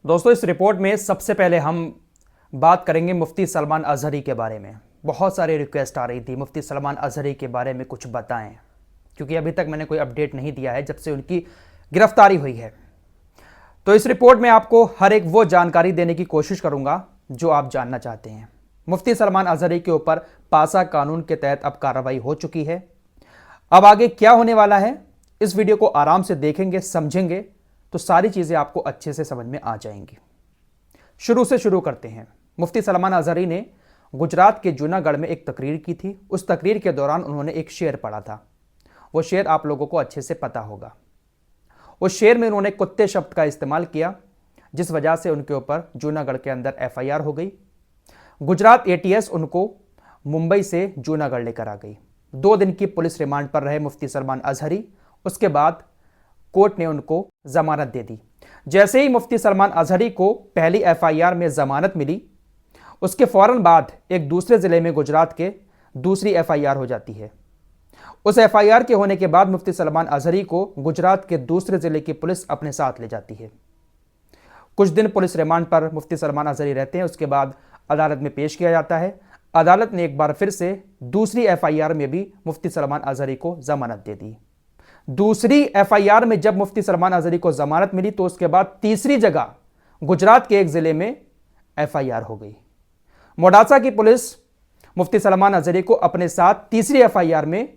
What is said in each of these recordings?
दोस्तों, इस रिपोर्ट में सबसे पहले हम बात करेंगे मुफ्ती सलमान अजहरी के बारे में। बहुत सारी रिक्वेस्ट आ रही थी मुफ्ती सलमान अजहरी के बारे में कुछ बताएं, क्योंकि अभी तक मैंने कोई अपडेट नहीं दिया है जब से उनकी गिरफ्तारी हुई है। तो इस रिपोर्ट में आपको हर एक वो जानकारी देने की कोशिश करूंगा जो आप जानना चाहते हैं। मुफ्ती सलमान अजहरी के ऊपर पासा कानून के तहत अब कार्रवाई हो चुकी है। अब आगे क्या होने वाला है, इस वीडियो को आराम से देखेंगे, समझेंगे तो सारी चीजें आपको अच्छे से समझ में आ जाएंगी। शुरू से शुरू करते हैं। मुफ्ती सलमान अजहरी ने गुजरात के जूनागढ़ में एक तकरीर की थी। उस तकरीर के दौरान उन्होंने एक शेर पढ़ा था। वो शेर आप लोगों को अच्छे से पता होगा। उस शेर में उन्होंने कुत्ते शब्द का इस्तेमाल किया, जिस वजह से उनके ऊपर जूनागढ़ के अंदर एफआईआर हो गई। गुजरात एटीएस उनको मुंबई से जूनागढ़ लेकर आ गई। 2 दिन की पुलिस रिमांड पर रहे मुफ्ती सलमान अजहरी। उसके बाद कोर्ट ने उनको जमानत दे दी। जैसे ही मुफ्ती सलमान अजहरी को पहली एफआईआर में जमानत मिली, उसके फौरन बाद एक दूसरे जिले में गुजरात के दूसरी एफआईआर हो जाती है। उस एफआईआर के होने के बाद मुफ्ती सलमान अजहरी को गुजरात के दूसरे जिले की पुलिस अपने साथ ले जाती है। कुछ दिन पुलिस रिमांड पर मुफ्ती सलमान अजहरी रहते हैं। उसके बाद अदालत में पेश किया जाता है। अदालत ने एक बार फिर से दूसरी एफआईआर में भी मुफ्ती सलमान अजहरी को जमानत दे दी। दूसरी एफआईआर में जब मुफ्ती सलमान अजहरी को जमानत मिली तो उसके बाद तीसरी जगह गुजरात के एक जिले में एफआईआर हो गई। मोडासा की पुलिस मुफ्ती सलमान अजहरी को अपने साथ तीसरी एफआईआर में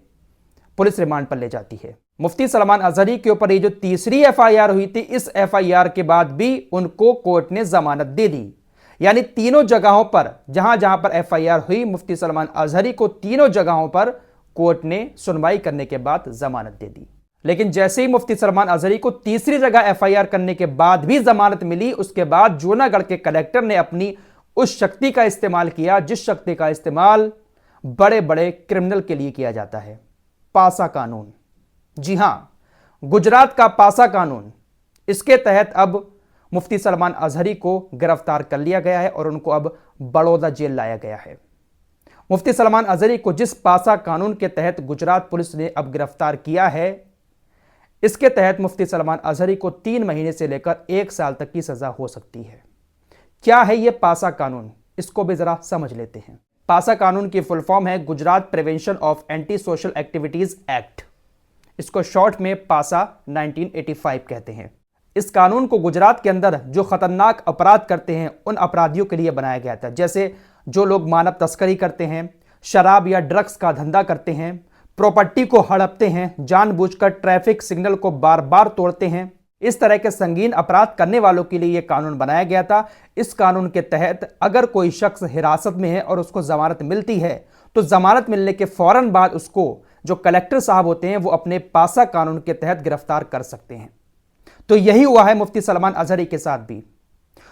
पुलिस रिमांड पर ले जाती है। मुफ्ती सलमान अजहरी के ऊपर ये जो तीसरी एफआईआर हुई थी, इस एफआईआर के बाद भी उनको कोर्ट ने जमानत दे दी। यानी तीनों जगहों पर जहां जहां पर एफआईआर हुई, मुफ्ती सलमान अजहरी को तीनों जगहों पर कोर्ट ने सुनवाई करने के बाद जमानत दे दी। लेकिन जैसे ही मुफ्ती सलमान अजहरी को तीसरी जगह एफआईआर करने के बाद भी जमानत मिली, उसके बाद जूनागढ़ के कलेक्टर ने अपनी उस शक्ति का इस्तेमाल किया जिस शक्ति का इस्तेमाल बड़े बड़े क्रिमिनल के लिए किया जाता है, पासा कानून। जी हां, गुजरात का पासा कानून। इसके तहत अब मुफ्ती सलमान अजहरी को गिरफ्तार कर लिया गया है और उनको अब बड़ौदा जेल लाया गया है। मुफ्ती सलमान अजहरी को जिस पासा कानून के तहत गुजरात पुलिस ने अब गिरफ्तार किया है, इसके तहत मुफ्ती सलमान अजहरी को 3 महीने से लेकर 1 साल तक की सजा हो सकती है। क्या है यह पासा कानून, इसको भी जरा समझ लेते हैं। पासा कानून की फुल फॉर्म है Gujarat prevention of anti social activities act. इसको शॉर्ट में पासा 1985 कहते हैं। इस कानून को गुजरात के अंदर जो खतरनाक अपराध करते हैं उन अपराधियों के लिए बनाया गया था। जैसे जो लोग मानव तस्करी करते हैं, शराब या ड्रग्स का धंधा करते हैं, प्रॉपर्टी को हड़पते हैं, जानबूझकर ट्रैफिक सिग्नल को बार बार तोड़ते हैं, इस तरह के संगीन अपराध करने वालों के लिए यह कानून बनाया गया था। इस कानून के तहत अगर कोई शख्स हिरासत में है और उसको जमानत मिलती है तो जमानत मिलने के फौरन बाद उसको जो कलेक्टर साहब होते हैं वो अपने पासा कानून के तहत गिरफ्तार कर सकते हैं। तो यही हुआ है मुफ्ती सलमान अजहरी के साथ भी।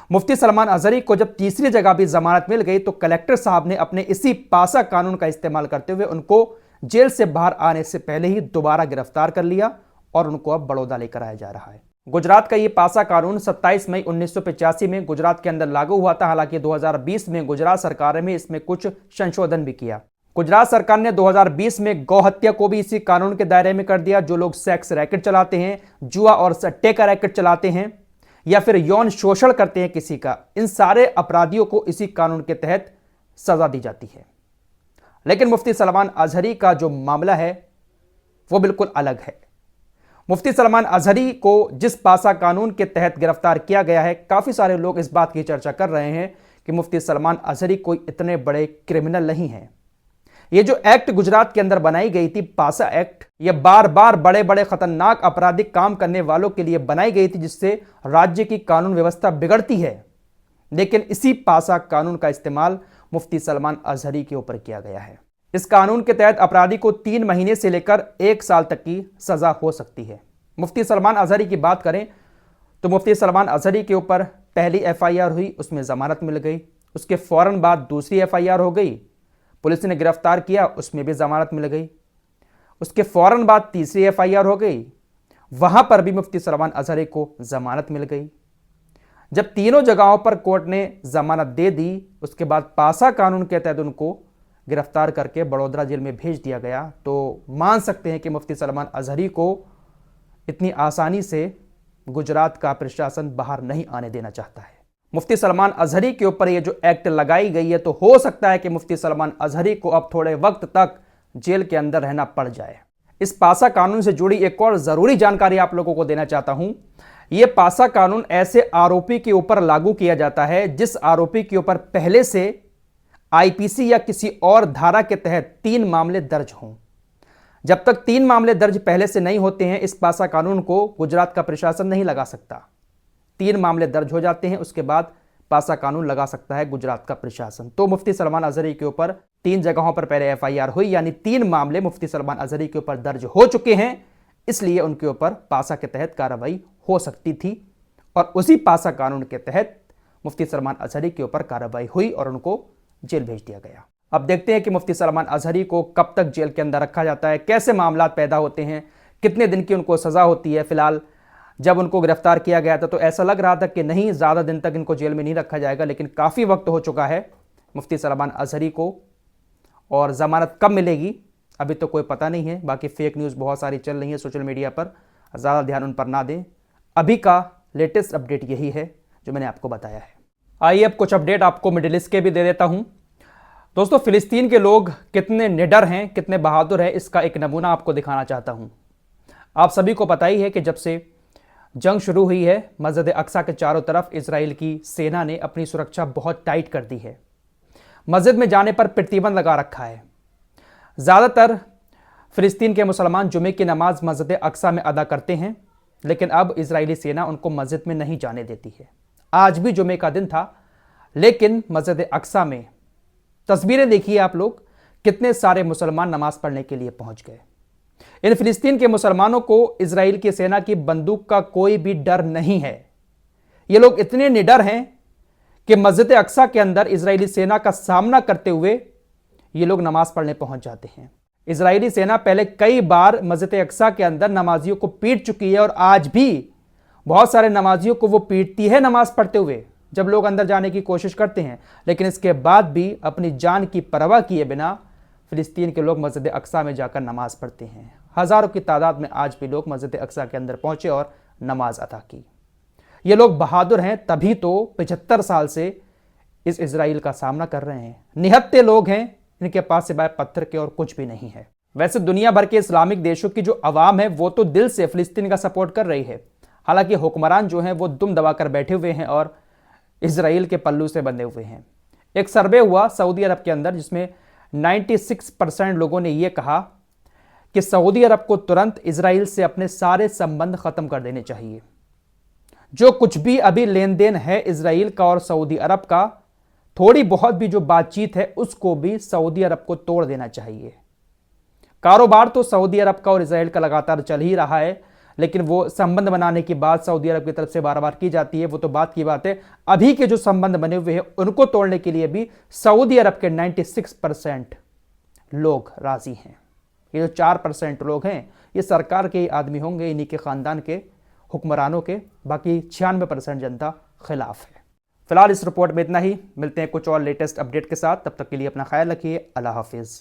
मुफ्ती सलमान अजहरी को जब तीसरी जगह भी जमानत मिल गई तो कलेक्टर साहब ने अपने इसी पासा कानून का इस्तेमाल करते हुए उनको जेल से बाहर आने से पहले ही दोबारा गिरफ्तार कर लिया और उनको अब बड़ौदा लेकर आया जा रहा है। गुजरात का यह पासा कानून 27 मई 1985 में गुजरात के अंदर लागू हुआ था। हालांकि 2020 में गुजरात सरकार ने इसमें कुछ संशोधन भी किया। गुजरात सरकार ने 2020 में गौ हत्या को भी इसी कानून के दायरे में कर दिया। जो लोग सेक्स रैकेट चलाते हैं, जुआ और सट्टे का रैकेट चलाते हैं या फिर यौन शोषण करते हैं किसी का, इन सारे अपराधियों को इसी कानून के तहत सजा दी जाती है। लेकिन मुफ्ती सलमान अजहरी का जो मामला है वो बिल्कुल अलग है। मुफ्ती सलमान अजहरी को जिस पासा कानून के तहत गिरफ्तार किया गया है, काफी सारे लोग इस बात की चर्चा कर रहे हैं कि मुफ्ती सलमान अजहरी कोई इतने बड़े क्रिमिनल नहीं हैं। ये जो एक्ट गुजरात के अंदर बनाई गई थी, पासा एक्ट, ये बार बार बड़े बड़े खतरनाक आपराधिक काम करने वालों के लिए बनाई गई थी, जिससे राज्य की कानून व्यवस्था बिगड़ती है। लेकिन इसी पासा कानून का इस्तेमाल मुफ्ती सलमान अजहरी के ऊपर किया गया है। इस कानून के तहत अपराधी को 3 महीने से लेकर 1 साल तक की सजा हो सकती है। मुफ्ती सलमान अजहरी की बात करें तो मुफ्ती सलमान अजहरी के ऊपर पहली एफआईआर हुई, उसमें जमानत मिल गई। उसके फौरन बाद दूसरी एफआईआर हो गई, पुलिस ने गिरफ्तार किया, उसमें भी जमानत मिल गई। उसके फौरन बाद तीसरी एफआईआर हो गई, वहां पर भी मुफ्ती सलमान अजहरी को जमानत मिल गई। जब तीनों जगहों पर कोर्ट ने जमानत दे दी, उसके बाद पासा कानून के तहत उनको गिरफ्तार करके बड़ौदा जेल में भेज दिया गया। तो मान सकते हैं कि मुफ्ती सलमान अजहरी को इतनी आसानी से गुजरात का प्रशासन बाहर नहीं आने देना चाहता है। मुफ्ती सलमान अजहरी के ऊपर ये जो एक्ट लगाई गई है, तो हो सकता है कि मुफ्ती सलमान अजहरी को अब थोड़े वक्त तक जेल के अंदर रहना पड़ जाए। इस पासा कानून से जुड़ी एक और जरूरी जानकारी आप लोगों को देना चाहता हूं। यह पासा कानून ऐसे आरोपी के ऊपर लागू किया जाता है जिस आरोपी के ऊपर पहले से आईपीसी या किसी और धारा के तहत 3 मामले दर्ज हों। जब तक 3 मामले दर्ज पहले से नहीं होते हैं, इस पासा कानून को गुजरात का प्रशासन नहीं लगा सकता। 3 मामले दर्ज हो जाते हैं, उसके बाद पासा कानून लगा सकता है गुजरात का प्रशासन। तो मुफ्ती सलमान अजहरी के ऊपर 3 जगहों पर पहले एफआईआर हुई, यानी 3 मामले मुफ्ती सलमान अजहरी के ऊपर दर्ज हो चुके हैं, इसलिए उनके ऊपर पासा के तहत कार्रवाई हो सकती थी और उसी पासा कानून के तहत मुफ्ती सलमान अजहरी के ऊपर कार्रवाई हुई और उनको जेल भेज दिया गया। अब देखते हैं कि मुफ्ती सलमान अजहरी को कब तक जेल के अंदर रखा जाता है, कैसे मामला पैदा होते हैं, कितने दिन की उनको सजा होती है। फिलहाल जब उनको गिरफ्तार किया गया था तो ऐसा लग रहा था कि नहीं, ज़्यादा दिन तक इनको जेल में नहीं रखा जाएगा, लेकिन काफ़ी वक्त हो चुका है मुफ्ती सलमान अजहरी को, और ज़मानत कब मिलेगी अभी तो कोई पता नहीं है। बाकी फेक न्यूज़ बहुत सारी चल रही है सोशल मीडिया पर, ज़्यादा ध्यान उन पर ना दें। अभी का लेटेस्ट अपडेट यही है जो मैंने आपको बताया है। आइए अब कुछ अपडेट आपको मिडिल ईस्ट के भी दे देता हूँ। दोस्तों, फिलिस्तीन के लोग कितने निडर हैं, कितने बहादुर हैं, इसका एक नमूना आपको दिखाना चाहता हूँ। आप सभी को पता ही है कि जब से जंग शुरू हुई है, मस्जिद अक्सा के चारों तरफ इजराइल की सेना ने अपनी सुरक्षा बहुत टाइट कर दी है। मस्जिद में जाने पर प्रतिबंध लगा रखा है। ज़्यादातर फिलिस्तीन के मुसलमान जुमे की नमाज मस्जिद अक्सा में अदा करते हैं, लेकिन अब इजरायली सेना उनको मस्जिद में नहीं जाने देती है। आज भी जुमे का दिन था, लेकिन मस्जिद अक्सा में तस्वीरें देखिए आप लोग, कितने सारे मुसलमान नमाज पढ़ने के लिए पहुंच गए। इन फिलिस्तीन के मुसलमानों को इजराइल की सेना की बंदूक का कोई भी डर नहीं है। ये लोग इतने निडर हैं कि मस्जिद अक्सा के अंदर इजरायली सेना का सामना करते हुए ये लोग नमाज पढ़ने पहुंच जाते हैं। इजरायली सेना पहले कई बार मस्जिद अक्सा के अंदर नमाजियों को पीट चुकी है और आज भी बहुत सारे नमाजियों को वो पीटती है नमाज पढ़ते हुए जब लोग अंदर जाने की कोशिश करते हैं। लेकिन इसके बाद भी अपनी जान की परवाह किए बिना फिलिस्तीन के लोग मस्जिद अक्सा में जाकर नमाज पढ़ते हैं। हज़ारों की तादाद में आज भी लोग मस्जिद अक्सा के अंदर पहुंचे और नमाज अदा की। ये लोग बहादुर हैं, तभी तो 75 साल से इस इजराइल का सामना कर रहे हैं। निहत्थे लोग हैं, इनके पास सिवाय पत्थर के और कुछ भी नहीं है। वैसे दुनिया भर के इस्लामिक देशों की जो अवाम है वो तो दिल से फिलिस्तीन का सपोर्ट कर रही है। हालांकि हुक्मरान जो हैं वो दुम दबाकर बैठे हुए हैं और इजराइल के पल्लू से बंधे हुए हैं। एक सर्वे हुआ सऊदी अरब के अंदर, जिसमें 96% लोगों ने यह कहा कि सऊदी अरब को तुरंत इजराइल से अपने सारे संबंध खत्म कर देने चाहिए। जो कुछ भी अभी लेन देन है इजराइल का और सऊदी अरब का, थोड़ी बहुत भी जो बातचीत है उसको भी सऊदी अरब को तोड़ देना चाहिए। कारोबार तो सऊदी अरब का और इजराइल का लगातार चल ही रहा है, लेकिन वो संबंध बनाने की बात सऊदी अरब की तरफ से बार बार की जाती है, वो तो बात की बात है। अभी के जो संबंध बने हुए हैं उनको तोड़ने के लिए भी सऊदी अरब के 96% लोग राजी हैं। ये जो 4% लोग हैं ये सरकार के आदमी होंगे, इन्हीं के खानदान के हुक्मरानों के, बाकी 96% जनता खिलाफ है। फिलहाल इस रिपोर्ट में इतना ही। मिलते हैं कुछ और लेटेस्ट अपडेट के साथ, तब तक के लिए अपना ख्याल रखिए। अल्लाह हाफिज़।